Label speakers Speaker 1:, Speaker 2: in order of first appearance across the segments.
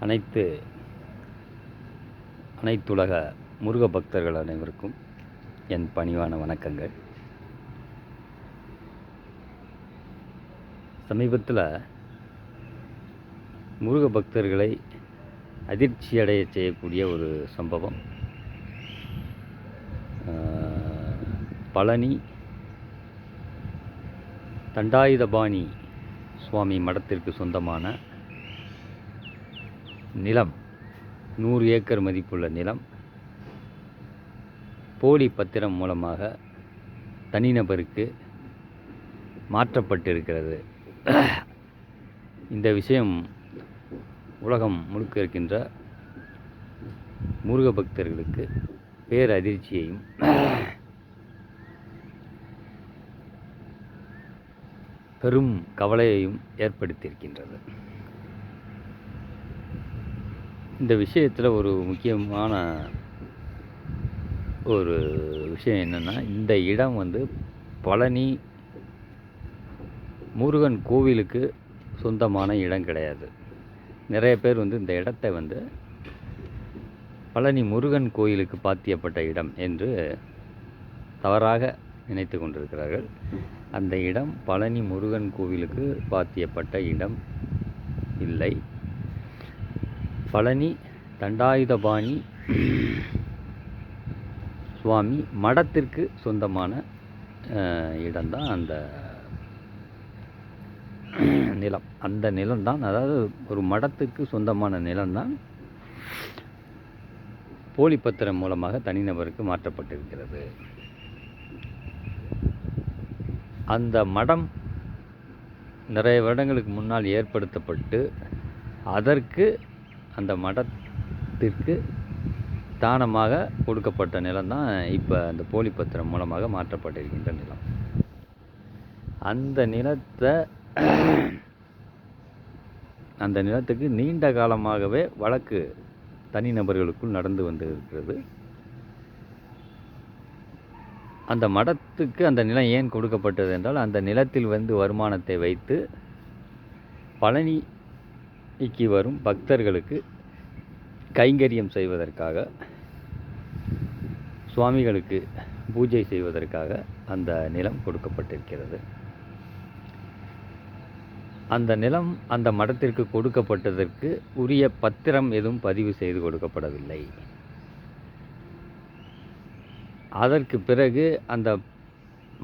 Speaker 1: அனைத்து அனைத்துலக முருக பக்தர்கள் அனைவருக்கும் என் பணிவான வணக்கங்கள். சமீபத்தில் முருக பக்தர்களை அதிர்ச்சியடைய செய்யக்கூடிய ஒரு சம்பவம் பழனி தண்டாயுதபாணி சுவாமி மடத்திற்கு சொந்தமான நிலம் 100 ஏக்கர் மதிப்புள்ள நிலம் போலி பத்திரம் மூலமாக தனிநபருக்கு மாற்றப்பட்டிருக்கிறது. இந்த விஷயம் உலகம் முழுக்க இருக்கின்ற முருக பக்தர்களுக்கு பேரதிர்ச்சியையும் பெரும் கவலையையும் ஏற்படுத்தியிருக்கின்றது. இந்த விஷயத்தில் ஒரு முக்கியமான ஒரு விஷயம் என்னென்னா, இந்த இடம் பழனி முருகன் கோவிலுக்கு சொந்தமான இடம் கிடையாது. நிறைய பேர் இந்த இடத்தை பழனி முருகன் கோயிலுக்கு பாத்தியப்பட்ட இடம் என்று தவறாக நினைத்து கொண்டிருக்கிறார்கள். அந்த இடம் பழனி முருகன் கோவிலுக்கு பாத்தியப்பட்ட இடம் இல்லை. பழனி தண்டாயுதபாணி சுவாமி மடத்திற்கு சொந்தமான இடம்தான் அந்த நிலம். அந்த நிலம்தான், அதாவது ஒரு மடத்துக்கு சொந்தமான நிலம்தான் போலி பத்திரம் மூலமாக தனிநபருக்கு மாற்றப்பட்டிருக்கிறது. அந்த மடம் நிறைய வருடங்களுக்கு முன்னால் ஏற்படுத்தப்பட்டு அதற்கு அந்த மடத்திற்கு தானமாக கொடுக்கப்பட்ட நிலம்தான் இப்போ அந்த போலி பத்திரம் மூலமாக மாற்றப்பட்டிருக்கின்ற நிலம். அந்த நிலத்துக்கு நீண்ட காலமாகவே வழக்கு தனிநபர்களுக்குள் நடந்து இருக்கிறது. அந்த மடத்துக்கு அந்த நிலம் ஏன் கொடுக்கப்பட்டது என்றால், அந்த நிலத்தில் வருமானத்தை வைத்து பழனிக்கு வரும் பக்தர்களுக்கு கைங்கரியம் செய்வதற்காக, சுவாமிகளுக்கு பூஜை செய்வதற்காக அந்த நிலம் கொடுக்கப்பட்டிருக்கிறது. அந்த நிலம் அந்த மடத்திற்கு கொடுக்கப்பட்டதற்கு உரிய பத்திரம் எதுவும் பதிவு செய்து கொடுக்கப்படவில்லை. அதற்கு பிறகு அந்த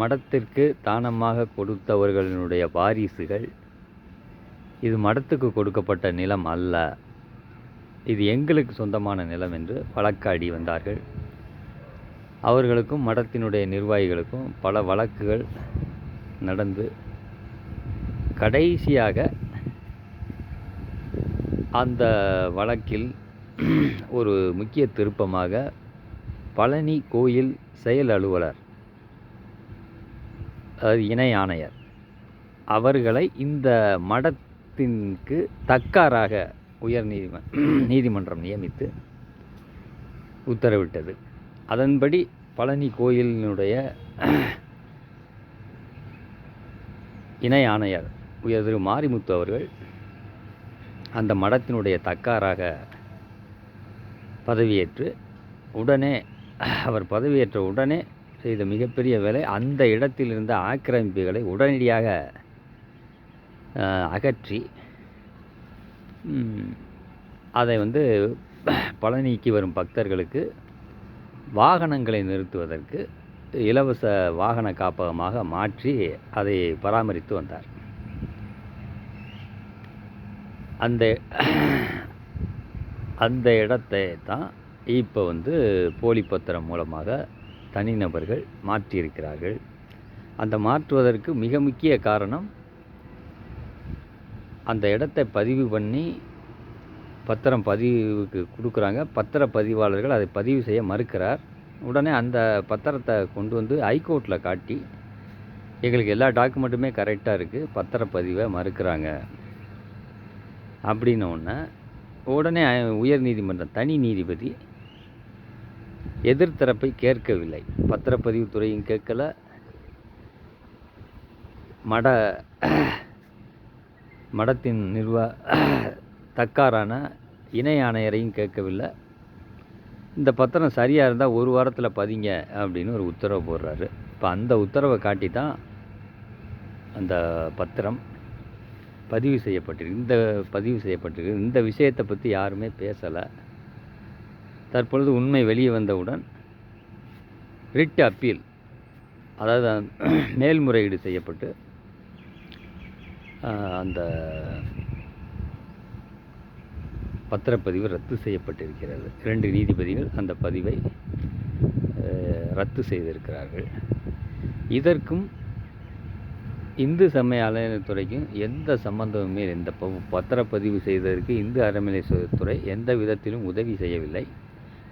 Speaker 1: மடத்திற்கு தானமாக கொடுத்தவர்களினுடைய வாரிசுகள், இது மடத்துக்கு கொடுக்கப்பட்ட நிலம் அல்ல, இது எங்களுக்கு சொந்தமான நிலம் என்று வழக்காடி வந்தார்கள். அவர்களுக்கும் மடத்தினுடைய நிர்வாகிகளுக்கும் பல வழக்குகள் நடந்து கடைசியாக அந்த வழக்கில் ஒரு முக்கிய திருப்பமாக பழனி கோயில் செயல் அலுவலர், அதாவது இணை ஆணையர், அவர்களை இந்த மடத்திற்கு தக்காராக நீதிமன்றம் நியமித்து உத்தரவிட்டது. அதன்படி பழனி கோயிலினுடைய இணை ஆணையர் உயர் திரு மாரிமுத்து அவர்கள் அந்த மடத்தினுடைய தக்காராக பதவியேற்று அவர் பதவியேற்ற உடனே செய்த மிகப்பெரிய வேலை, அந்த இடத்தில் இருந்த ஆக்கிரமிப்புகளை உடனடியாக அகற்றி அதை பழனிக்கு வரும் பக்தர்களுக்கு வாகனங்களை நிறுத்துவதற்கு இலவச வாகன காப்பகமாக மாற்றி அதை பராமரித்து வந்தார். அந்த இடத்தை தான் இப்போ போலி பத்திரம் மூலமாக தனிநபர்கள் மாற்றியிருக்கிறார்கள். அந்த மாற்றுவதற்கு மிக முக்கிய காரணம், அந்த இடத்தை பதிவு பண்ணி பத்திரம் பதிவுக்கு கொடுக்குறாங்க. பத்திர பதிவாளர்கள் அதை பதிவு செய்ய மறுக்கிறார். உடனே அந்த பத்திரத்தை கொண்டு ஹைகோர்ட்டில் காட்டி, எங்களுக்கு எல்லா டாக்குமெண்ட்டுமே கரெக்டாக இருக்குது, பத்திரப்பதிவை மறுக்கிறாங்க அப்படின்னோடனே உடனே உயர் நீதிமன்றம் தனி நீதிபதி எதிர்த்தரப்பை கேட்கவில்லை. பத்திரப்பதிவுத்துறையும் கேட்கல, மடத்தின் தக்காரான இணை ஆணையரையும் கேட்கவில்லை. இந்த பத்திரம் சரியாக இருந்தால் 1 வாரத்தில் பதிங்க அப்படின்னு ஒரு உத்தரவு போடுறாரு. இப்போ அந்த உத்தரவை காட்டி தான் அந்த பத்திரம் பதிவு செய்யப்பட்டிருக்கு. இந்த விஷயத்தை பற்றி யாருமே பேசலை. தற்பொழுது உண்மை வெளியே வந்தவுடன் ரிட் அப்பீல், அதாவது மேல்முறையீடு செய்யப்பட்டு அந்த பத்திரப்பதிவு ரத்து செய்யப்பட்டிருக்கிறது. 2 நீதிபதிகள் அந்த பதிவை ரத்து செய்திருக்கிறார்கள். இதற்கும் இந்து சமய அறநிலையத்துறைக்கும் எந்த சம்பந்தமுமே இல்லை. இந்த பத்திரப்பதிவு செய்ததற்கு இந்து அறநிலையத்துறை எந்த விதத்திலும் உதவி செய்யவில்லை.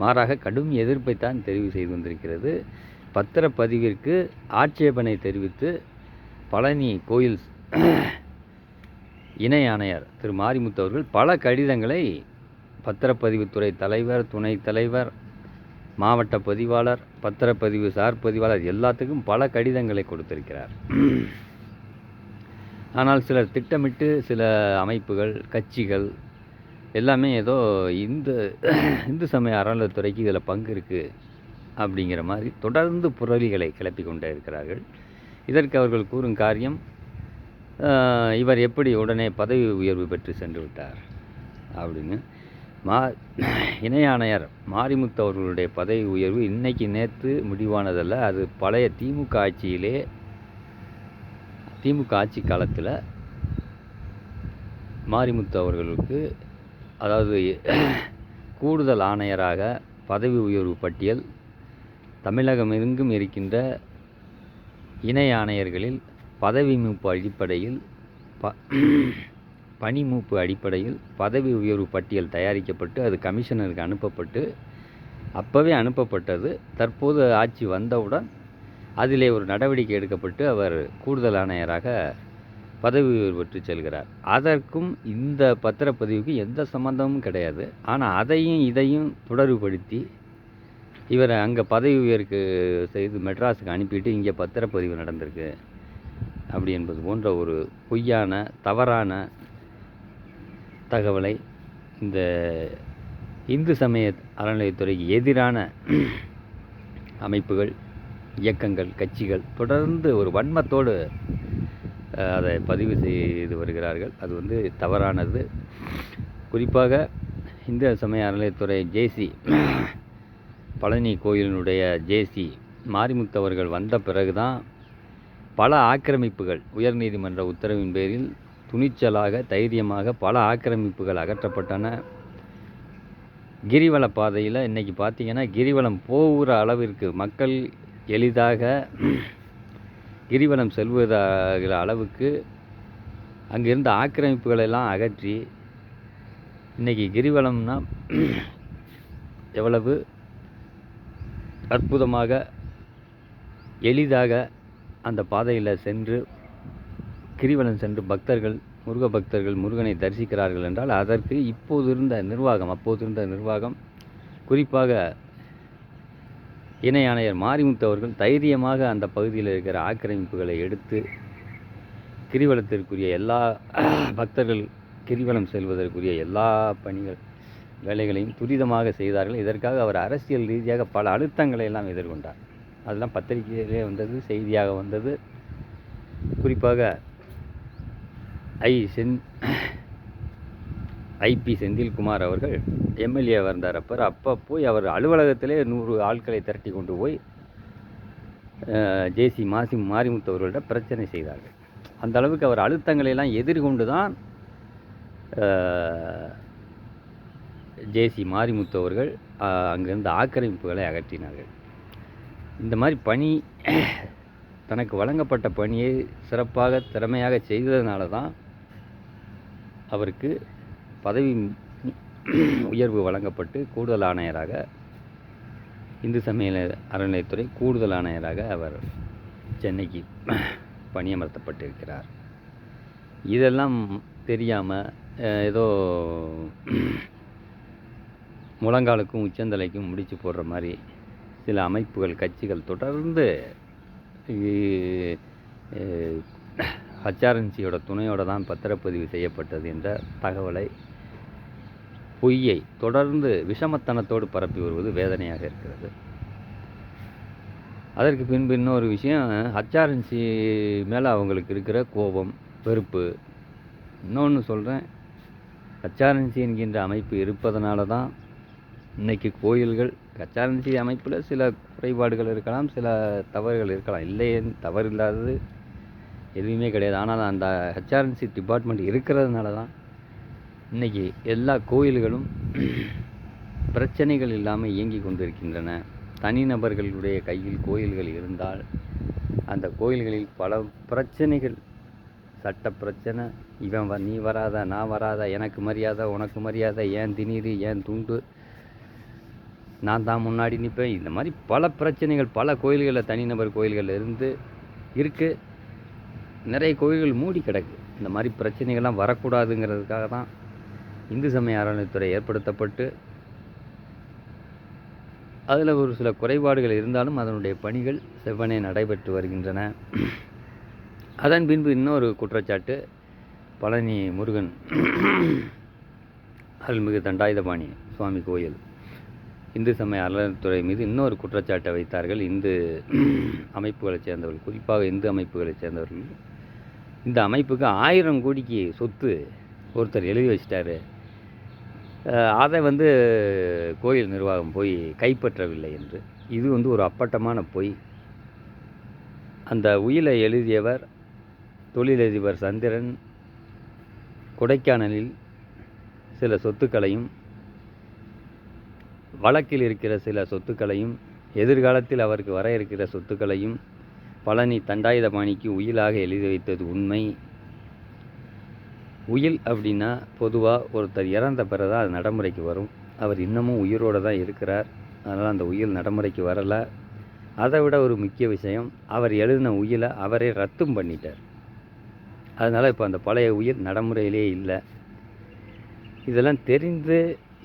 Speaker 1: மாறாக கடும் எதிர்ப்பைத்தான் தெரிவு செய்து வந்திருக்கிறது. பத்திரப்பதிவிற்கு ஆட்சேபனை தெரிவித்து பழனி கோயில் இணை ஆணையர் திரு மாரிமுத்து அவர்கள் பல கடிதங்களை பத்திரப்பதிவுத்துறை தலைவர், துணைத் தலைவர், மாவட்ட பதிவாளர், பத்திரப்பதிவு சார் பதிவாளர் எல்லாத்துக்கும் பல கடிதங்களை கொடுத்திருக்கிறார். ஆனால் சிலர் திட்டமிட்டு சில அமைப்புகள், கட்சிகள் எல்லாமே ஏதோ இந்து சமய அறநிலையத்துறைக்கு இதில் பங்கு இருக்குது அப்படிங்கிற மாதிரி தொடர்ந்து புரளிகளை கிளப்பி கொண்டே இருக்கிறார்கள். இதற்கு அவர்கள் கூறும் காரியம், இவர் எப்படி உடனே பதவி உயர்வு பெற்று சென்று விட்டார் அப்படின்னு. இணை ஆணையர் மாரிமுத்து அவர்களுடைய பதவி உயர்வு இன்னைக்கு நேற்று முடிவானதல்ல. அது பழைய திமுக ஆட்சி காலத்தில் மாரிமுத்து அவர்களுக்கு, அதாவது கூடுதல் ஆணையராக பதவி உயர்வு பட்டியல் தமிழகம் எங்கும் இருக்கின்ற இணை ஆணையர்களில் பதவி மூப்பு அடிப்படையில் பணி மூப்பு அடிப்படையில் பதவி உயர்வு பட்டியல் தயாரிக்கப்பட்டு அது கமிஷனருக்கு அனுப்பப்பட்டு, அப்போவே அனுப்பப்பட்டது. தற்போது ஆட்சி வந்தவுடன் அதிலே ஒரு நடவடிக்கை எடுக்கப்பட்டு அவர் கூடுதல் ஆணையராக பதவி உயர்வு பெற்று செல்கிறார். அதற்கும் இந்த பத்திரப்பதிவுக்கு எந்த சம்பந்தமும் கிடையாது. ஆனால் அதையும் இதையும் தொடர்புபடுத்தி இவரை அங்கே பதவி உயர்வு செய்து மெட்ராஸுக்கு அனுப்பிட்டு இங்கே பத்திரப்பதிவு நடந்திருக்கு அப்படி என்பது போன்ற ஒரு பொய்யான, தவறான தகவலை இந்த இந்து சமய அறநிலையத்துறைக்கு எதிரான அமைப்புகள், இயக்கங்கள், கட்சிகள் தொடர்ந்து ஒரு வன்மத்தோடு அதை பதிவு செய்து வருகிறார்கள். அது தவறானது. குறிப்பாக இந்து சமய அறநிலையத்துறை ஜேசி, பழனி கோயிலினுடைய ஜேசி மாரிமுத்து அவர்கள் வந்த பிறகுதான் பல ஆக்கிரமிப்புகள் உயர்நீதிமன்ற உத்தரவின் பேரில் துணிச்சலாக, தைரியமாக பல ஆக்கிரமிப்புகள் அகற்றப்பட்டன. கிரிவல பாதையில் இன்றைக்கி பார்த்திங்கன்னா கிரிவலம் போகிற அளவிற்கு மக்கள் எளிதாக கிரிவலம் செல்வதாகிற அளவுக்கு அங்கிருந்த ஆக்கிரமிப்புகளெல்லாம் அகற்றி இன்றைக்கி கிரிவலம்னா எவ்வளவு அற்புதமாக, எளிதாக அந்த பாதையில் சென்று கிரிவலம் சென்று பக்தர்கள், முருக பக்தர்கள் முருகனை தரிசிக்கிறார்கள் என்றால் அதற்கு அப்போது இருந்த நிர்வாகம், குறிப்பாக இணை ஆணையர் மாரிமுத்து அவர்கள் தைரியமாக அந்த பகுதியில் இருக்கிற ஆக்கிரமிப்புகளை எடுத்து கிரிவலத்திற்குரிய எல்லா பக்தர்கள் கிரிவலம் செல்வதற்குரிய எல்லா வேலைகளையும் துரிதமாக செய்தார்கள். இதற்காக அவர் அரசியல் ரீதியாக பல அழுத்தங்களை எல்லாம் எதிர்கொண்டார். அதெல்லாம் பத்திரிகையிலே வந்தது, செய்தியாக வந்தது. குறிப்பாக ஐபி செந்தில்குமார் அவர்கள் எம்எல்ஏ வந்தார். அப்போ போய் அவர் அலுவலகத்திலே 100 ஆட்களை திரட்டி கொண்டு போய் ஜேசி மாரிமுத்து அவர்கள்ட்ட பிரச்சனை செய்தார்கள். அந்த அளவுக்கு அவர் அழுத்தங்களை எல்லாம் எதிர்கொண்டு தான் ஜேசி மாரிமுத்து அவர்கள் அங்கிருந்த ஆக்கிரமிப்புகளை அகற்றினார்கள். இந்த மாதிரி பணி, தனக்கு வழங்கப்பட்ட பணியை சிறப்பாக திறமையாக செய்ததுனால தான் அவருக்கு பதவி உயர்வு வழங்கப்பட்டு கூடுதல் ஆணையராக, இந்து சமய அறநிலையத்துறை கூடுதல் ஆணையராக அவர் சென்னைக்கு பணியமர்த்தப்பட்டிருக்கிறார். இதெல்லாம் தெரியாமல் ஏதோ முழங்காலுக்கும் உச்சந்தலைக்கும் முடிச்சு போடுற மாதிரி சில அமைப்புகள், கட்சிகள் தொடர்ந்து ஹச்ஆர்என்சியோட துணையோடு தான் பத்திரப்பதிவு செய்யப்பட்டது என்ற தகவலை பொய்யை தொடர்ந்து விஷமத்தனத்தோடு பரப்பி வருவது வேதனையாக இருக்கிறது. அதற்கு பின்பு இன்னொரு விஷயம், ஹச்ஆர்என்சி மேலே அவங்களுக்கு இருக்கிற கோபம், வெறுப்பு. இன்னொன்று சொல்கிறேன், ஹச்ஆர்என்சி என்கின்ற அமைப்பு இருப்பதனால தான் இன்றைக்கி கோயில்கள், ஹச்ஆர்என்சி அமைப்பில் சில குறைபாடுகள் இருக்கலாம், சில தவறுகள் இருக்கலாம், இல்லைன்னு தவறு இல்லாதது எதுவுமே கிடையாது. ஆனால் அந்த ஹச்ஆர்என்சி டிபார்ட்மெண்ட் இருக்கிறதுனால தான் இன்றைக்கி எல்லா கோயில்களும் பிரச்சனைகள் இல்லாமல் இயங்கி கொண்டிருக்கின்றன. தனிநபர்களுடைய கையில் கோயில்கள் இருந்தால் அந்த கோயில்களில் பல பிரச்சனைகள், சட்ட பிரச்சனை, இவன் நீ வராத, நான் வராத, எனக்கு மரியாதை, உனக்கு மரியாதை, ஏன் திடீர், ஏன் துண்டு, நான் தான் முன்னாடி நிற்பேன், இந்த மாதிரி பல பிரச்சனைகள் பல கோயில்களில், தனிநபர் கோயில்களில் இருந்து இருக்குது. நிறைய கோயில்கள் மூடி கிடக்கு. இந்த மாதிரி பிரச்சனைகள்லாம் வரக்கூடாதுங்கிறதுக்காக தான் இந்து சமய அறநிலையத்துறை ஏற்படுத்தப்பட்டு, அதில் ஒரு சில குறைபாடுகள் இருந்தாலும் அதனுடைய பணிகள் செவ்வனே நடைபெற்று வருகின்றன. அதன் பின்பு இன்னொரு குற்றச்சாட்டு, பழனி முருகன் அருள்மிகு தண்டாயுதபாணி சுவாமி கோயில் இந்து சமய அறநிலையத்துறை மீது இன்னொரு குற்றச்சாட்டை வைத்தார்கள். இந்து அமைப்புகளைச் சேர்ந்தவர்கள், குறிப்பாக இந்து அமைப்புகளைச் சேர்ந்தவர்கள். இந்த அமைப்புக்கு 1000 கோடிக்கு சொத்து ஒருத்தர் எழுதி வச்சிட்டாரு, அதை கோயில் நிர்வாகம் போய் கைப்பற்றவில்லை என்று. இது ஒரு அப்பட்டமான பொய். அந்த உயிலை எழுதியவர் தொழிலதிபர் சந்திரன் கொடைக்கானலில் சில சொத்துக்களையும், வழக்கில் இருக்கிற சில சொத்துக்களையும், எதிர்காலத்தில் அவருக்கு வர இருக்கிற சொத்துக்களையும் பழனி தண்டாயுதபாணிக்கு உயிலாக எழுதி வைத்தது உண்மை. உயில் அப்படின்னா பொதுவாக ஒருத்தர் இறந்த பிறகு தான் அது நடைமுறைக்கு வரும். அவர் இன்னமும் உயிரோடு தான் இருக்கிறார், அதனால் அந்த உயில் நடைமுறைக்கு வரலை. அதை விட ஒரு முக்கிய விஷயம், அவர் எழுதின உயிலை அவரே ரத்தும் பண்ணிட்டார். அதனால் இப்போ அந்த பழைய உயில் நடைமுறையிலே இல்லை. இதெல்லாம் தெரிந்து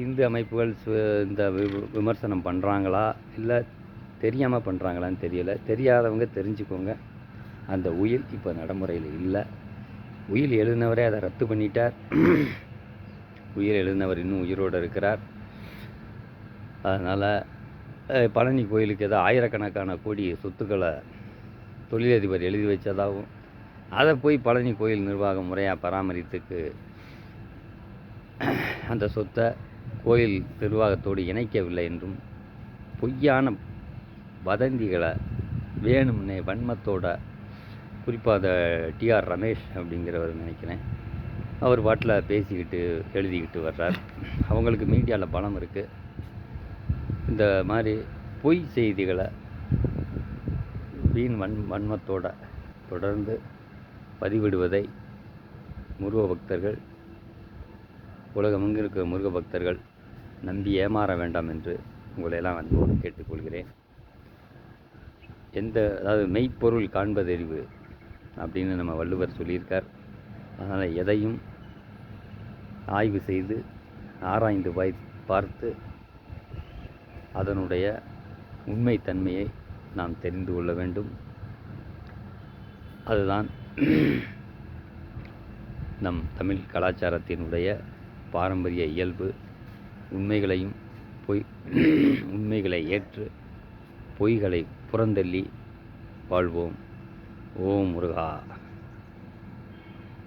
Speaker 1: இந்து அமைப்புகள் இந்த விமர்சனம் பண்ணுறாங்களா, இல்லை தெரியாமல் பண்ணுறாங்களான்னு தெரியலை. தெரியாதவங்க தெரிஞ்சுக்கோங்க, அந்த உயில் இப்போ நடைமுறையில் இல்லை. உயில் எழுதினவரே அதை ரத்து பண்ணிட்டார். உயில் எழுதினவர் இன்னும் உயிரோடு இருக்கிறார். அதனால் பழனி கோயிலுக்கு ஏதோ ஆயிரக்கணக்கான கோடி சொத்துக்களை தொழிலதிபர் எழுதி வச்சதாகவும், அதை போய் பழனி கோயில் நிர்வாகம் முறையாக பராமரித்துக்கு அந்த சொத்தை கோயில் நிர்வாகத்தோடு இணைக்கவில்லை என்றும் பொய்யான வதந்திகளை வேணும்னே வன்மத்தோட, குறிப்பாக அந்த டிஆர் ரமேஷ் அப்படிங்கிறவர் நினைக்கிறேன், அவர் பாட்டில் பேசிக்கிட்டு எழுதிக்கிட்டு வர்றார். அவங்களுக்கு மீடியாவில் பலம் இருக்குது. இந்த மாதிரி பொய் செய்திகளை வீண் வன்மத்தோட தொடர்ந்து பதிவிடுவதை முருக பக்தர்கள், உலகமெங்கு இருக்கிற முருக பக்தர்கள் நம்பி ஏமாற வேண்டாம் என்று உங்களையெல்லாம் அன்போடு கேட்டுக்கொள்கிறேன். அதாவது மெய்ப்பொருள் காண்பதறிவு அப்படின்னு நம்ம வள்ளுவர் சொல்லியிருக்கார். அதனால் எதையும் ஆய்வு செய்து ஆராய்ந்து பார்த்து அதனுடைய உண்மைத்தன்மையை நாம் தெரிந்து கொள்ள வேண்டும். அதுதான் நம் தமிழ் கலாச்சாரத்தினுடைய பாரம்பரிய இயல்பு. உண்மைகளை ஏற்று பொய்களை புறந்தள்ளி வாழ்வோம். ஓம் முருகா.